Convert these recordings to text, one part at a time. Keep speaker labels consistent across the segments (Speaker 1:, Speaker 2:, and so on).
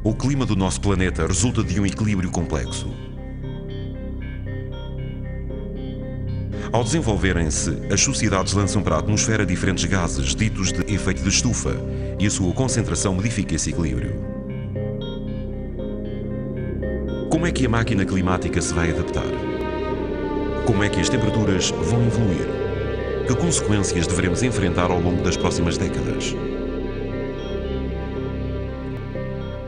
Speaker 1: O clima do nosso planeta resulta de um equilíbrio complexo. Ao desenvolverem-se, as sociedades lançam para a atmosfera diferentes gases ditos de efeito de estufa e a sua concentração modifica esse equilíbrio. Como é que a máquina climática se vai adaptar? Como é que as temperaturas vão evoluir? Que consequências devemos enfrentar ao longo das próximas décadas?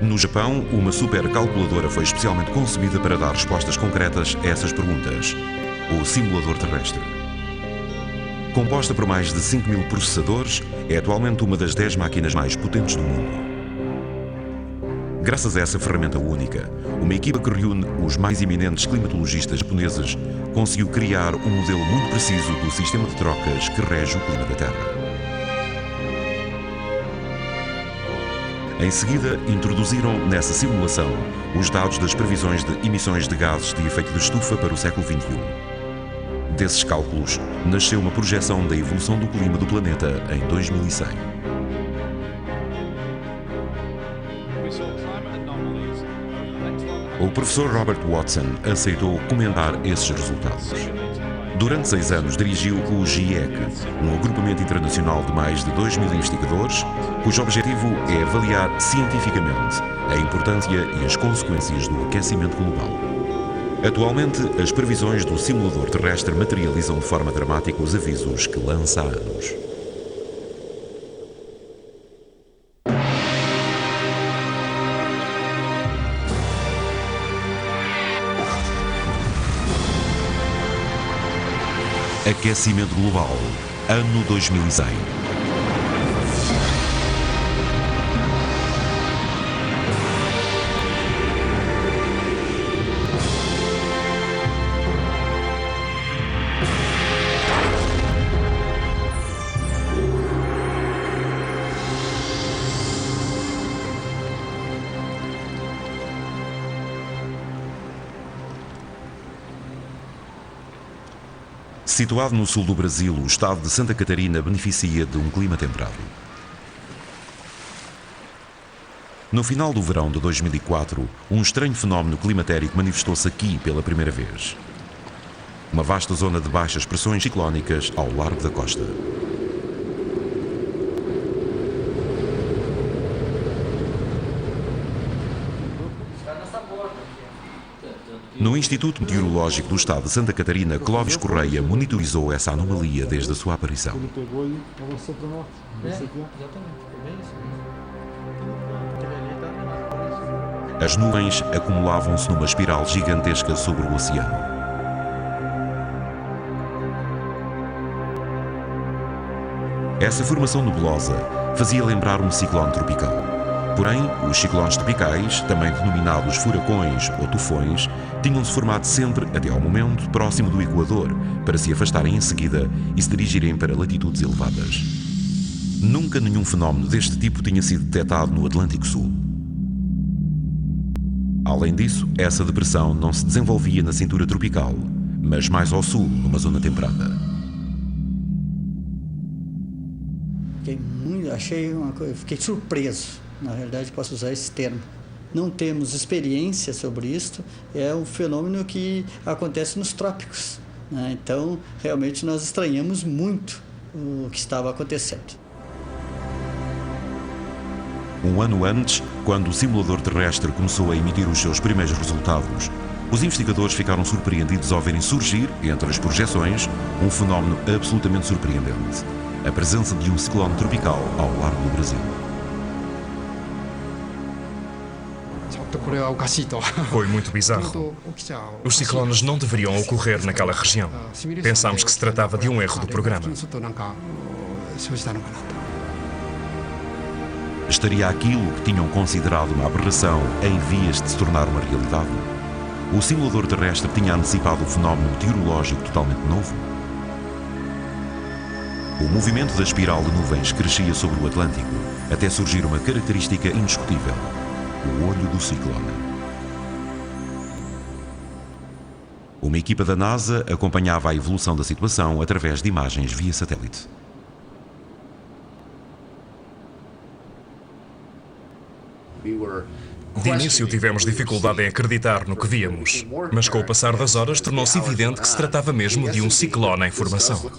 Speaker 1: No Japão, uma supercalculadora foi especialmente concebida para dar respostas concretas a essas perguntas: o simulador terrestre. Composta por mais de 5.000 processadores, é atualmente uma das 10 máquinas mais potentes do mundo. Graças a essa ferramenta única, uma equipa que reúne os mais eminentes climatologistas japoneses conseguiu criar um modelo muito preciso do sistema de trocas que rege o clima da Terra. Em seguida, introduziram nessa simulação os dados das previsões de emissões de gases de efeito de estufa para o século XXI. Desses cálculos, nasceu uma projeção da evolução do clima do planeta em 2100. O professor Robert Watson aceitou comentar esses resultados. Durante 6 anos dirigiu o GIEC, um agrupamento internacional de mais de 2.000 investigadores, cujo objetivo é avaliar cientificamente a importância e as consequências do aquecimento global. Atualmente, as previsões do simulador terrestre materializam de forma dramática os avisos que lança há anos. Aquecimento global, ano 2100. Situado no sul do Brasil, o estado de Santa Catarina beneficia de um clima temperado. No final do verão de 2004, um estranho fenómeno climatérico manifestou-se aqui pela primeira vez. Uma vasta zona de baixas pressões ciclónicas ao largo da costa. No Instituto Meteorológico do Estado de Santa Catarina, Clóvis Correia monitorizou essa anomalia desde a sua aparição. As nuvens acumulavam-se numa espiral gigantesca sobre o oceano. Essa formação nebulosa fazia lembrar um ciclone tropical. Porém, os ciclones tropicais, também denominados furacões ou tufões, tinham-se formado sempre, até ao momento, próximo do Equador, para se afastarem em seguida e se dirigirem para latitudes elevadas. Nunca nenhum fenómeno deste tipo tinha sido detectado no Atlântico Sul. Além disso, essa depressão não se desenvolvia na cintura tropical, mas mais ao sul, numa zona temperada.
Speaker 2: Fiquei surpreso. Na realidade, posso usar esse termo. Não temos experiência sobre isto, é um fenômeno que acontece nos trópicos, né? Então, realmente, nós estranhamos muito o que estava acontecendo.
Speaker 1: Um ano antes, quando o simulador terrestre começou a emitir os seus primeiros resultados, os investigadores ficaram surpreendidos ao verem surgir, entre as projeções, um fenómeno absolutamente surpreendente: a presença de um ciclone tropical ao largo do Brasil.
Speaker 3: Foi muito bizarro. Os ciclones não deveriam ocorrer naquela região. Pensámos que se tratava de um erro do programa.
Speaker 1: Estaria aquilo que tinham considerado uma aberração em vias de se tornar uma realidade? O simulador terrestre tinha antecipado um fenómeno meteorológico totalmente novo? O movimento da espiral de nuvens crescia sobre o Atlântico. até surgir uma característica indiscutível: o olho do ciclone. Uma equipa da NASA acompanhava a evolução da situação através de imagens via satélite.
Speaker 3: De início tivemos dificuldade em acreditar no que víamos, mas com o passar das horas tornou-se evidente que se tratava mesmo de um ciclone em formação.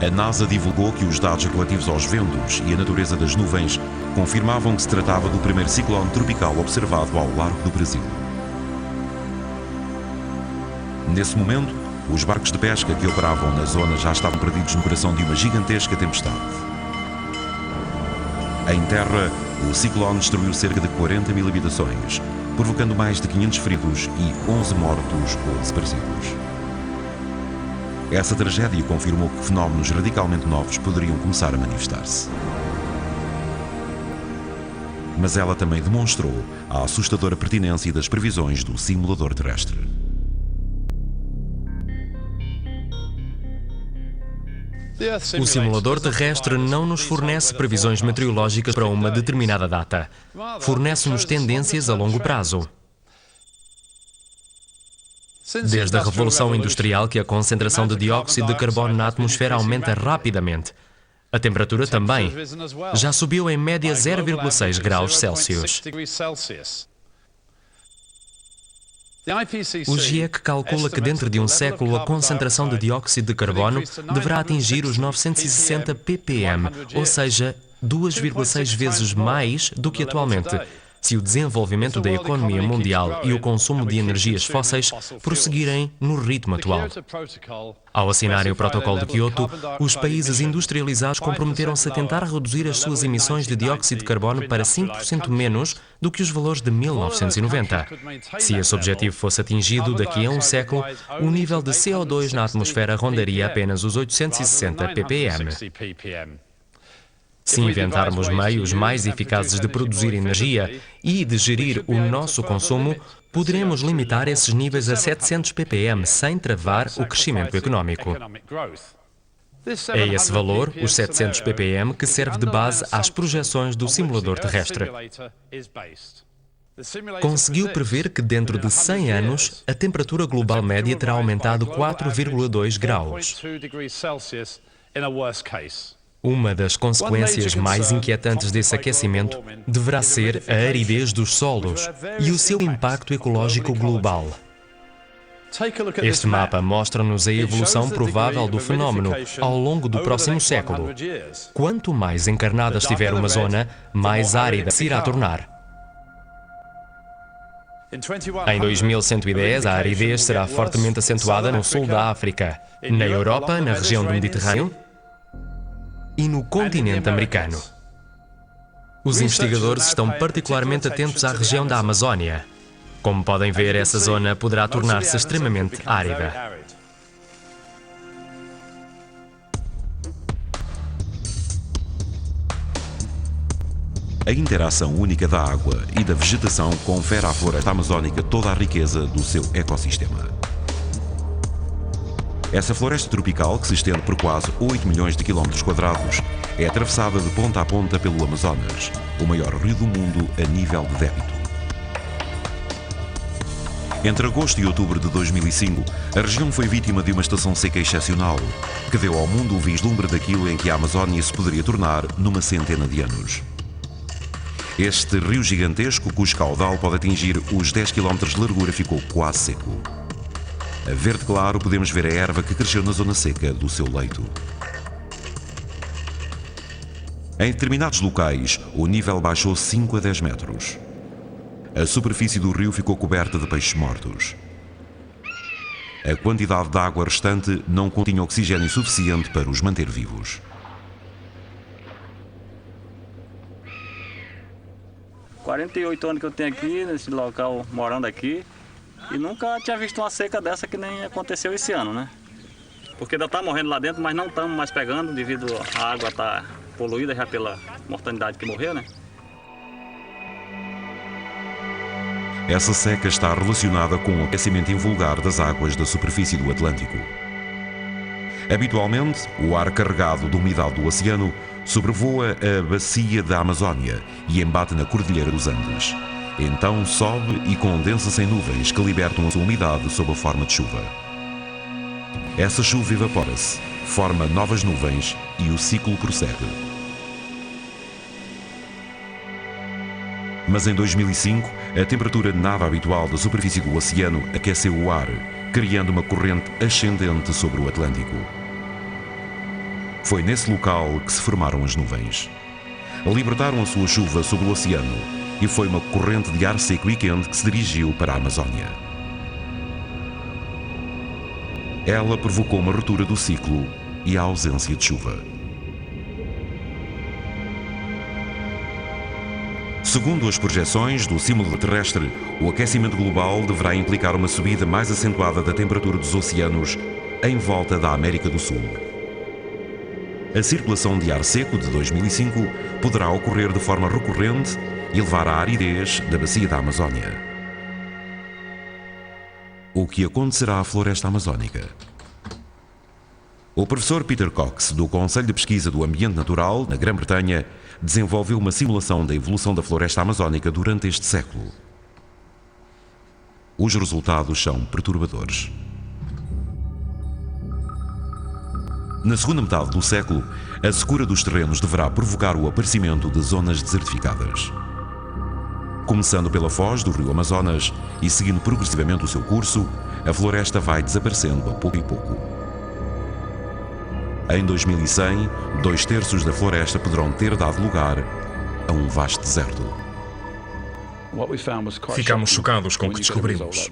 Speaker 1: A NASA divulgou que os dados relativos aos ventos e a natureza das nuvens confirmavam que se tratava do primeiro ciclone tropical observado ao largo do Brasil. Nesse momento, os barcos de pesca que operavam na zona já estavam perdidos no coração de uma gigantesca tempestade. Em terra, o ciclone destruiu cerca de 40 mil habitações, provocando mais de 500 feridos e 11 mortos ou desaparecidos. Essa tragédia confirmou que fenómenos radicalmente novos poderiam começar a manifestar-se. Mas ela também demonstrou a assustadora pertinência das previsões do simulador terrestre.
Speaker 4: O simulador terrestre não nos fornece previsões meteorológicas para uma determinada data. Fornece-nos tendências a longo prazo. Desde a Revolução Industrial que a concentração de dióxido de carbono na atmosfera aumenta rapidamente. A temperatura também. Já subiu em média 0,6 graus Celsius. O GIEC calcula que dentro de um século a concentração de dióxido de carbono deverá atingir os 960 ppm, ou seja, 2,6 vezes mais do que atualmente, se o desenvolvimento da economia mundial e o consumo de energias fósseis prosseguirem no ritmo atual. Ao assinarem o Protocolo de Kyoto, os países industrializados comprometeram-se a tentar reduzir as suas emissões de dióxido de carbono para 5% menos do que os valores de 1990. Se esse objetivo fosse atingido daqui a um século, o nível de CO2 na atmosfera rondaria apenas os 860 ppm. Se inventarmos meios mais eficazes de produzir energia e de gerir o nosso consumo, poderemos limitar esses níveis a 700 ppm sem travar o crescimento económico. É esse valor, os 700 ppm, que serve de base às projeções do simulador terrestre. Conseguiu prever que dentro de 100 anos, a temperatura global média terá aumentado 4,2 graus. Uma das consequências mais inquietantes desse aquecimento deverá ser a aridez dos solos e o seu impacto ecológico global. Este mapa mostra-nos a evolução provável do fenómeno ao longo do próximo século. Quanto mais encarnada estiver uma zona, mais árida se irá tornar. Em 2110, a aridez será fortemente acentuada no sul da África, na Europa, na região do Mediterrâneo e no continente americano. Os investigadores estão particularmente atentos à região da Amazónia. Como podem ver, essa zona poderá tornar-se extremamente árida.
Speaker 1: A interação única da água e da vegetação confere à floresta amazónica toda a riqueza do seu ecossistema. Essa floresta tropical, que se estende por quase 8 milhões de quilómetros quadrados, é atravessada de ponta a ponta pelo Amazonas, o maior rio do mundo a nível de débito. Entre agosto e outubro de 2005, a região foi vítima de uma estação seca excepcional, que deu ao mundo o vislumbre daquilo em que a Amazónia se poderia tornar numa centena de anos. Este rio gigantesco, cujo caudal pode atingir os 10 km de largura, ficou quase seco. A verde claro, podemos ver a erva que cresceu na zona seca do seu leito. Em determinados locais, o nível baixou 5 a 10 metros. A superfície do rio ficou coberta de peixes mortos. A quantidade de água restante não continha oxigênio suficiente para os manter vivos.
Speaker 5: Há 48 anos que eu tenho aqui, nesse local, morando aqui, e nunca tinha visto uma seca dessa que nem aconteceu esse ano, né? Porque ainda está morrendo lá dentro, mas não estamos mais pegando devido à água estar poluída já pela mortandade que morreu, né?
Speaker 1: Essa seca está relacionada com o aquecimento invulgar das águas da superfície do Atlântico. Habitualmente, o ar carregado de umidade do oceano sobrevoa a bacia da Amazónia e embate na Cordilheira dos Andes. Então sobe e condensa-se em nuvens que libertam a sua umidade sob a forma de chuva. Essa chuva evapora-se, forma novas nuvens e o ciclo prossegue. Mas em 2005, a temperatura nada habitual da superfície do oceano aqueceu o ar, criando uma corrente ascendente sobre o Atlântico. Foi nesse local que se formaram as nuvens. Libertaram a sua chuva sobre o oceano e foi uma corrente de ar seco e quente que se dirigiu para a Amazónia. Ela provocou uma ruptura do ciclo e a ausência de chuva. Segundo as projeções do simulador terrestre, o aquecimento global deverá implicar uma subida mais acentuada da temperatura dos oceanos em volta da América do Sul. A circulação de ar seco de 2005 poderá ocorrer de forma recorrente e levar à aridez da bacia da Amazónia. O que acontecerá à floresta amazónica? O professor Peter Cox, do Conselho de Pesquisa do Ambiente Natural, na Grã-Bretanha, desenvolveu uma simulação da evolução da floresta amazónica durante este século. Os resultados são perturbadores. Na segunda metade do século, a secura dos terrenos deverá provocar o aparecimento de zonas desertificadas. Começando pela foz do rio Amazonas e seguindo progressivamente o seu curso, a floresta vai desaparecendo a pouco e pouco. Em 2100, 2/3 da floresta poderão ter dado lugar a um vasto deserto.
Speaker 3: Ficámos chocados com o que descobrimos.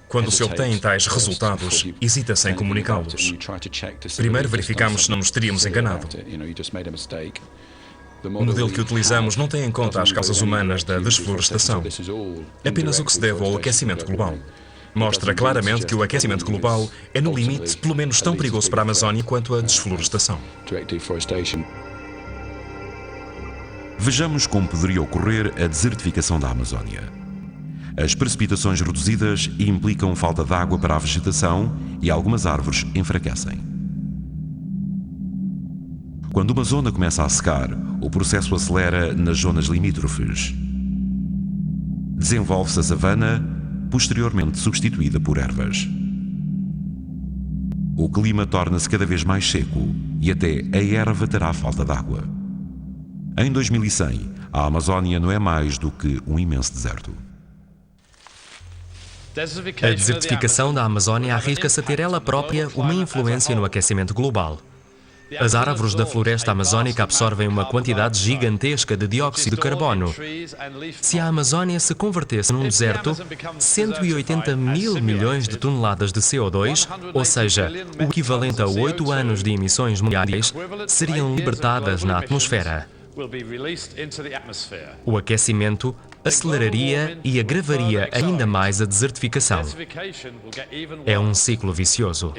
Speaker 3: Quando se obtêm tais resultados, hesita-se em comunicá-los. Primeiro verificamos se não nos teríamos enganado. O modelo que utilizamos não tem em conta as causas humanas da desflorestação, apenas o que se deve ao aquecimento global. Mostra claramente que o aquecimento global é, no limite, pelo menos tão perigoso para a Amazónia quanto a desflorestação.
Speaker 1: Vejamos como poderia ocorrer a desertificação da Amazónia. As precipitações reduzidas implicam falta de água para a vegetação e algumas árvores enfraquecem. Quando uma zona começa a secar, o processo acelera nas zonas limítrofes. Desenvolve-se a savana, posteriormente substituída por ervas. O clima torna-se cada vez mais seco e até a erva terá falta de água. Em 2100, a Amazónia não é mais do que um imenso deserto.
Speaker 4: A desertificação da Amazónia arrisca-se a ter ela própria uma influência no aquecimento global. As árvores da floresta amazónica absorvem uma quantidade gigantesca de dióxido de carbono. Se a Amazónia se convertesse num deserto, 180 mil milhões de toneladas de CO2, ou seja, o equivalente a 8 anos de emissões mundiais, seriam libertadas na atmosfera. O aquecimento aceleraria e agravaria ainda mais a desertificação. É um ciclo vicioso.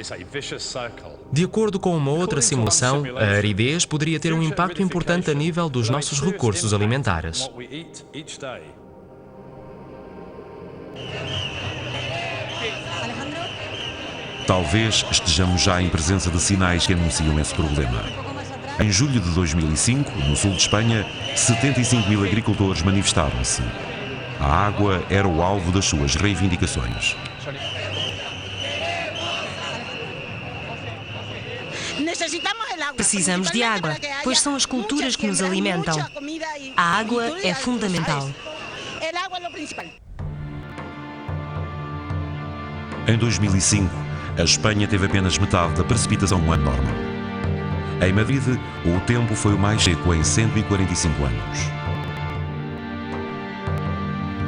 Speaker 4: De acordo com uma outra simulação, a aridez poderia ter um impacto importante a nível dos nossos recursos alimentares.
Speaker 1: Talvez estejamos já em presença de sinais que anunciam esse problema. Em julho de 2005, no sul de Espanha, 75 mil agricultores manifestaram-se. A água era o alvo das suas reivindicações.
Speaker 6: Precisamos de água, pois são as culturas que nos alimentam. A água é fundamental.
Speaker 1: Em 2005, a Espanha teve apenas metade da precipitação no ano normal. Em Madrid, o tempo foi o mais seco em 145 anos.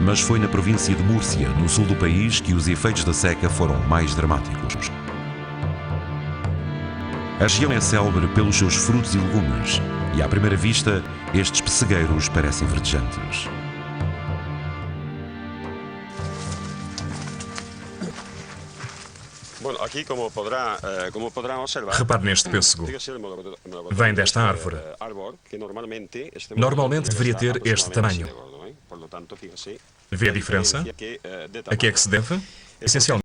Speaker 1: Mas foi na província de Múrcia, no sul do país, que os efeitos da seca foram mais dramáticos. A região é célebre pelos seus frutos e legumes, e à primeira vista, estes pessegueiros parecem verdejantes.
Speaker 3: Repare neste pêssego. Vem desta árvore. Normalmente deveria ter este tamanho. Vê a diferença? A que é que se deve? Essencialmente